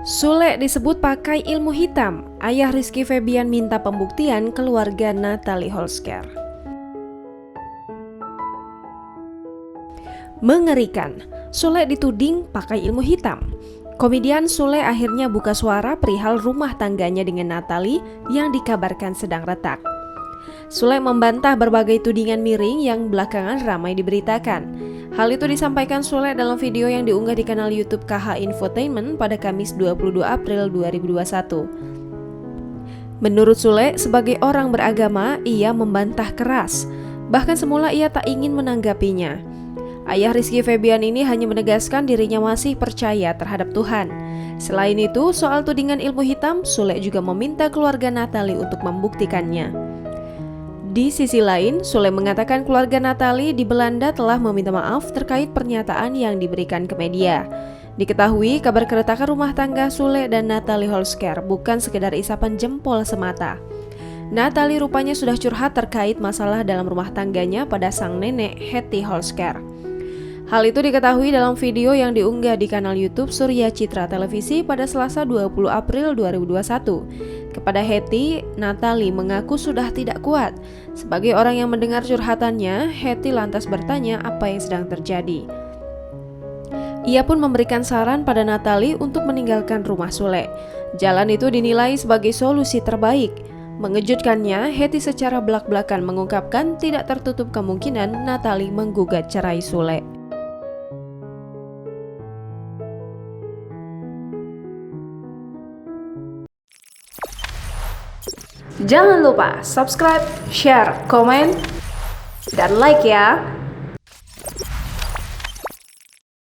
Sule disebut pakai ilmu hitam. Ayah Rizky Febian minta pembuktian keluarga Natalie Holscher. Mengerikan, Sule dituding pakai ilmu hitam. Komedian Sule akhirnya buka suara perihal rumah tangganya dengan Natalie yang dikabarkan sedang retak. Sule membantah berbagai tudingan miring yang belakangan ramai diberitakan. Hal itu disampaikan Sule dalam video yang diunggah di kanal YouTube KH Infotainment pada Kamis 22 April 2021. Menurut Sule, sebagai orang beragama, ia membantah keras. Bahkan semula ia tak ingin menanggapinya. Ayah Rizky Febian ini hanya menegaskan dirinya masih percaya terhadap Tuhan. Selain itu, soal tudingan ilmu hitam, Sule juga meminta keluarga Natalie untuk membuktikannya. Di sisi lain, Sule mengatakan keluarga Natalie di Belanda telah meminta maaf terkait pernyataan yang diberikan ke media. Diketahui, kabar keretakan rumah tangga Sule dan Natalie Holscher bukan sekedar isapan jempol semata. Natalie rupanya sudah curhat terkait masalah dalam rumah tangganya pada sang nenek Hetty Holscher. Hal itu diketahui dalam video yang diunggah di kanal YouTube Surya Citra Televisi pada Selasa 20 April 2021. Kepada Hetty, Natalie mengaku sudah tidak kuat. Sebagai orang yang mendengar curhatannya, Hetty lantas bertanya apa yang sedang terjadi. Ia pun memberikan saran pada Natalie untuk meninggalkan rumah Sule. Jalan itu dinilai sebagai solusi terbaik. Mengejutkannya, Hetty secara belak-belakan mengungkapkan tidak tertutup kemungkinan Natalie menggugat cerai Sule. Jangan lupa subscribe, share, komen, dan like ya!